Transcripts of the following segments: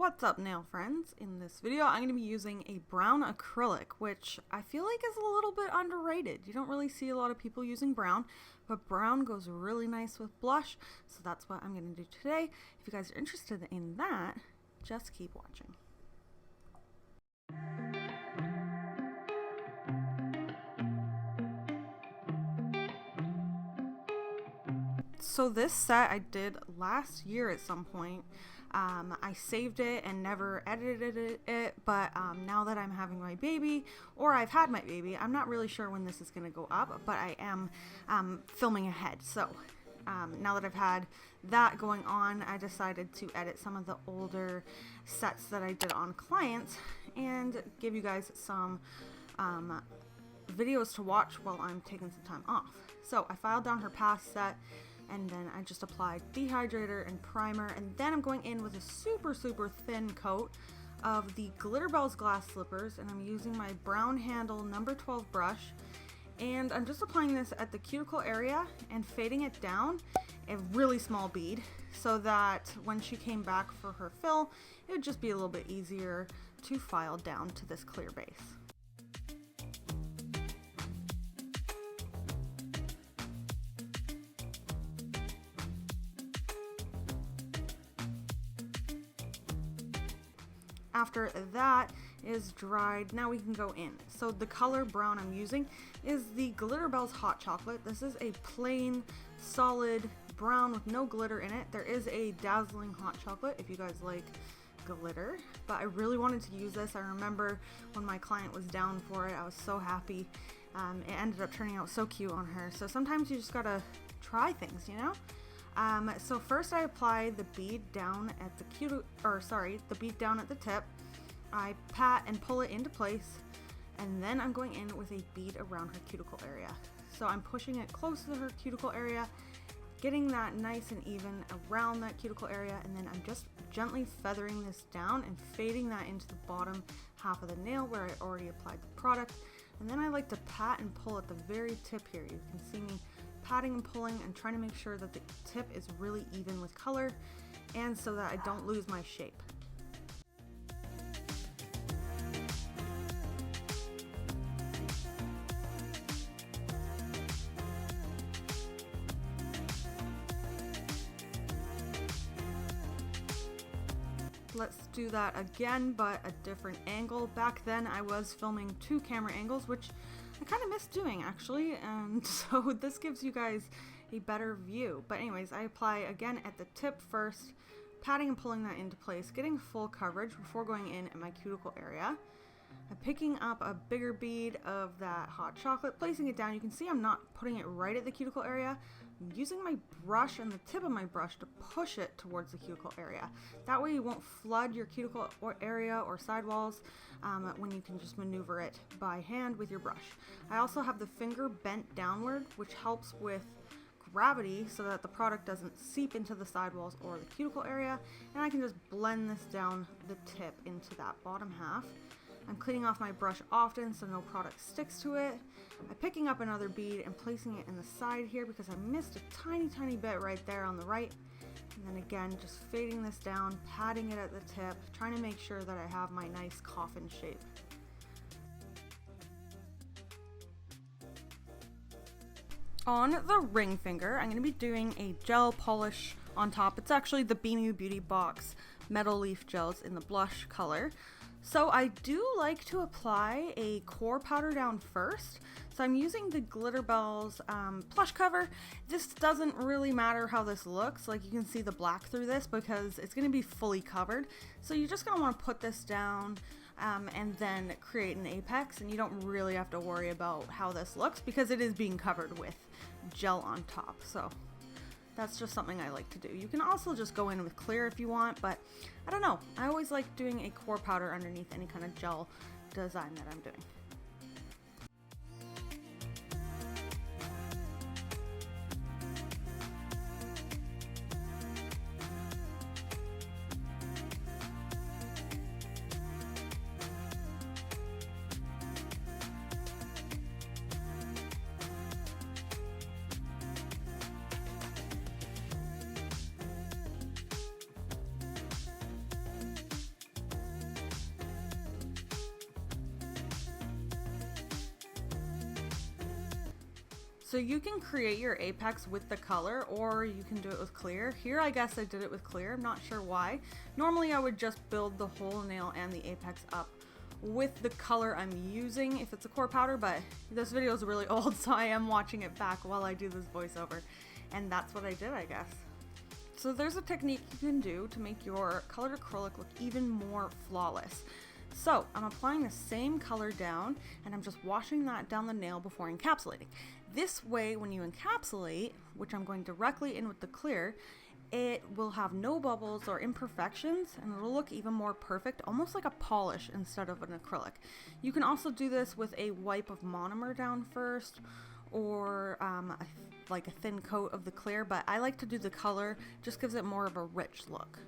What's up, nail friends? In this video I'm going to be using a brown acrylic, which I feel like is a little bit underrated. You don't really see a lot of people using brown, but brown goes really nice with blush, so that's what I'm going to do today. If you guys are interested in that, just keep watching. So this set I did last year at some point. I saved it and never edited it, but now that I'm having my baby, or I've had my baby, I'm not really sure when this is going to go up, but I am filming ahead. So now that I've had that going on, I decided to edit some of the older sets that I did on clients and give you guys some videos to watch while I'm taking some time off. So I filed down her past set, and then I just applied dehydrator and primer, and then I'm going in with a super thin coat of the Glitterbels glass slippers, and I'm using my brown handle number 12 brush, and I'm just applying this at the cuticle area and fading it down a really small bead so that when she came back for her fill, it would just be a little bit easier to file down to this clear base. After that is dried, now we can go in. So the color brown I'm using is the Glitterbels Hot Chocolate. This is a plain, solid brown with no glitter in it. There is a dazzling hot chocolate if you guys like glitter, but I really wanted to use this. I remember when my client was down for it, I was so happy. It ended up turning out so cute on her. So sometimes you just gotta try things, you know? So first I apply the bead down at the bead down at the tip. I pat and pull it into place, and then I'm going in with a bead around her cuticle area. So I'm pushing it close to her cuticle area, getting that nice and even around that cuticle area, and then I'm just gently feathering this down and fading that into the bottom half of the nail where I already applied the product. And then I like to pat and pull at the very tip here. You can see me patting and pulling and trying to make sure that the tip is really even with color and so that I don't lose my shape. Let's do that again, but a different angle. Back then I was filming 2 camera angles, which I kind of miss doing actually, and so this gives you guys a better view. But anyways, I apply again at the tip first, patting and pulling that into place, getting full coverage before going in at my cuticle area. I'm picking up a bigger bead of that hot chocolate, placing it down. You can see I'm not putting it right at the cuticle area. I'm using my brush and the tip of my brush to push it towards the cuticle area. That way you won't flood your cuticle area or sidewalls when you can just maneuver it by hand with your brush. I also have the finger bent downward, which helps with gravity so that the product doesn't seep into the sidewalls or the cuticle area, and I can just blend this down the tip into that bottom half. I'm cleaning off my brush often so no product sticks to it. I'm picking up another bead and placing it in the side here because I missed a tiny bit right there on the right. And then again, just fading this down, patting it at the tip, trying to make sure that I have my nice coffin shape. On the ring finger, I'm going to be doing a gel polish on top. It's actually the Bemi Beauty Box Metal Leaf Gels in the blush color. So I do like to apply a core powder down first. So I'm using the Glitterbels plush cover. This doesn't really matter how this looks. Like, you can see the black through this because it's going to be fully covered. So you're just going to want to put this down and then create an apex, and you don't really have to worry about how this looks because it is being covered with gel on top. So that's just something I like to do. You can also just go in with clear if you want, but I don't know. I always like doing a core powder underneath any kind of gel design that I'm doing. So you can create your apex with the color, or you can do it with clear. Here I guess I did it with clear, I'm not sure why. Normally I would just build the whole nail and the apex up with the color I'm using if it's a core powder, but this video is really old, so I am watching it back while I do this voiceover, and that's what I did, I guess. So there's a technique you can do to make your colored acrylic look even more flawless. So I'm applying the same color down, and I'm just washing that down the nail before encapsulating. This way, when you encapsulate, which I'm going directly in with the clear, it will have no bubbles or imperfections, and it'll look even more perfect, almost like a polish instead of an acrylic. You can also do this with a wipe of monomer down first, or like a thin coat of the clear, but I like to do the color, just gives it more of a rich look.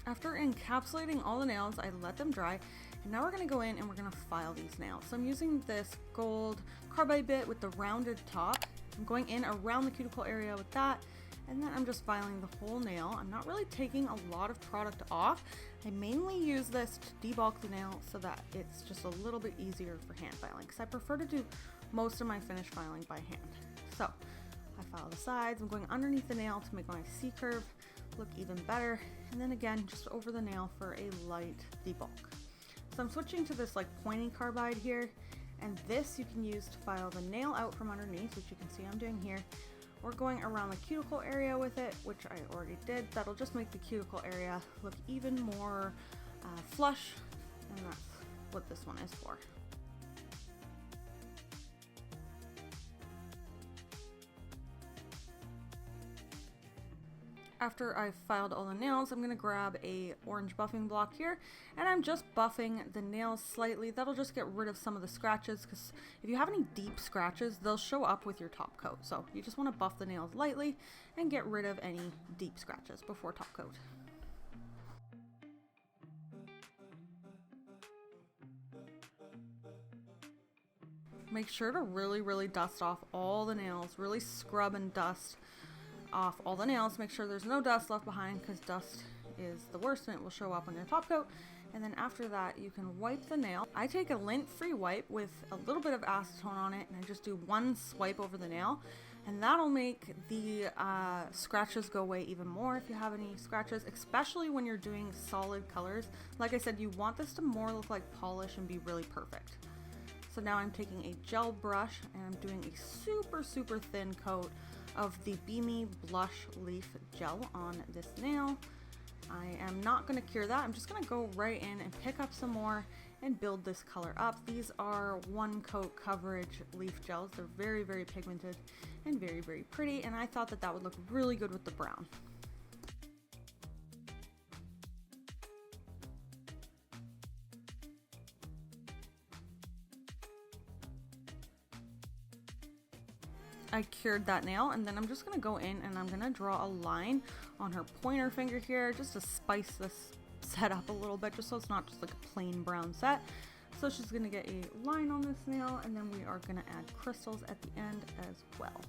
After encapsulating all the nails, I let them dry, and now we're going to go in and we're going to file these nails. So I'm using this gold carbide bit with the rounded top. I'm going in around the cuticle area with that, and then I'm just filing the whole nail. I'm not really taking a lot of product off. I mainly use this to debulk the nail so that it's just a little bit easier for hand filing, because I prefer to do most of my finished filing by hand. So I file the sides. I'm going underneath the nail to make my C curve look even better, and then again just over the nail for a light debulk. So I'm switching to this like pointy carbide here, and this you can use to file the nail out from underneath, which you can see I'm doing here. We're going around the cuticle area with it, which I already did. That'll just make the cuticle area look even more flush, and that's what this one is for. After I've filed all the nails, I'm going to grab a orange buffing block here, and I'm just buffing the nails slightly. That'll just get rid of some of the scratches, because if you have any deep scratches, they'll show up with your top coat. So you just want to buff the nails lightly and get rid of any deep scratches before top coat. Make sure to really dust off all the nails, really scrub and dust off all the nails. Make sure there's no dust left behind, because dust is the worst and it will show up on your top coat. And then after that, you can wipe the nail. I take a lint-free wipe with a little bit of acetone on it, and I just do one swipe over the nail, and that'll make the scratches go away even more if you have any scratches, especially when you're doing solid colors. Like I said, you want this to more look like polish and be really perfect. So now I'm taking a gel brush and I'm doing a super thin coat of the Bemi Blush Leaf Gel on this nail. I am not going to cure that. I'm just going to go right in and pick up some more and build this color up. These are one coat coverage leaf gels. They're very pigmented and very pretty, and I thought that that would look really good with the brown. I cured that nail, and then I'm just gonna go in and I'm gonna draw a line on her pointer finger here just to spice this set up a little bit, just so it's not just like a plain brown set. So she's gonna get a line on this nail, and then we are gonna add crystals at the end as well.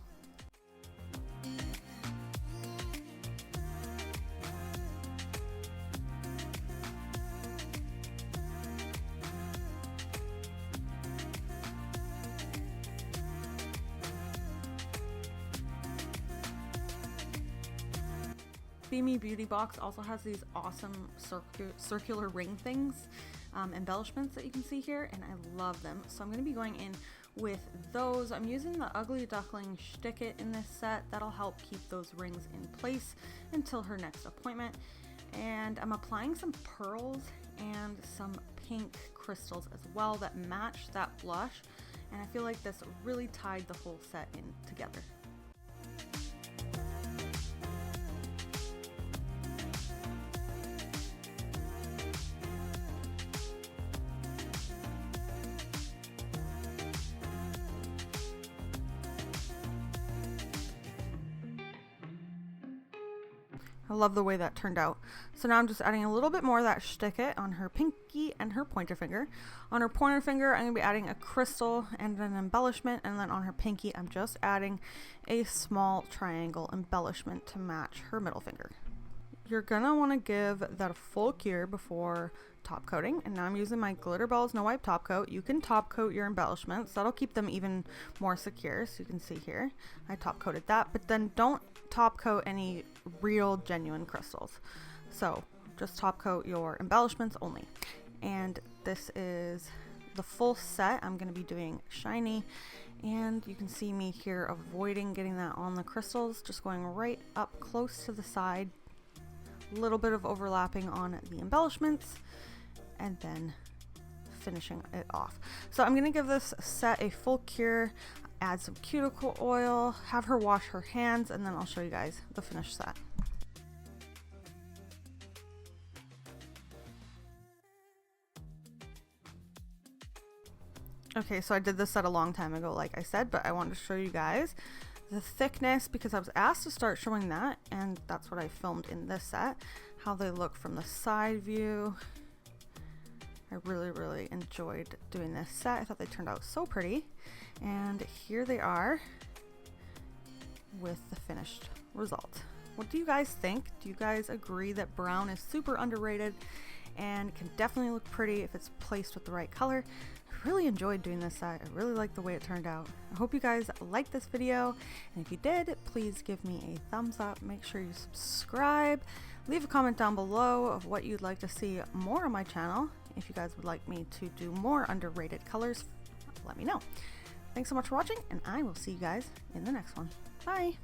Bemi Beauty Box also has these awesome circular ring things, embellishments that you can see here, and I love them. So I'm going to be going in with those. I'm using the Ugly Duckling Shtick It in this set. That'll help keep those rings in place until her next appointment. And I'm applying some pearls and some pink crystals as well that match that blush, and I feel like this really tied the whole set in together. I love the way that turned out. So now I'm just adding a little bit more of that Shtick It on her pinky and her pointer finger. On her pointer finger, I'm going to be adding a crystal and an embellishment, and then on her pinky, I'm just adding a small triangle embellishment to match her middle finger. You're going to want to give that a full cure before top coating, and now I'm using my Glitter Balls No Wipe top coat. You can top coat your embellishments. That'll keep them even more secure. So you can see here, I top coated that, but then don't top coat any real genuine crystals. So just top coat your embellishments only. And this is the full set. I'm going to be doing shiny, and you can see me here avoiding getting that on the crystals, just going right up close to the side, a little bit of overlapping on the embellishments, and then finishing it off. So I'm going to give this set a full cure, add some cuticle oil, have her wash her hands, and then I'll show you guys the finished set. Okay, so I did this set a long time ago, like I said, but I wanted to show you guys the thickness because I was asked to start showing that, and that's what I filmed in this set, how they look from the side view. I really enjoyed doing this set. I thought they turned out so pretty, and here they are with the finished result. What do you guys think? Do you guys agree that brown is super underrated and can definitely look pretty if it's placed with the right color? I really enjoyed doing this set. I really like the way it turned out. I hope you guys liked this video, and if you did, please give me a thumbs up. Make sure you subscribe. Leave a comment down below of what you'd like to see more on my channel. If you guys would like me to do more underrated colors, let me know. Thanks so much for watching, and I will see you guys in the next one. Bye!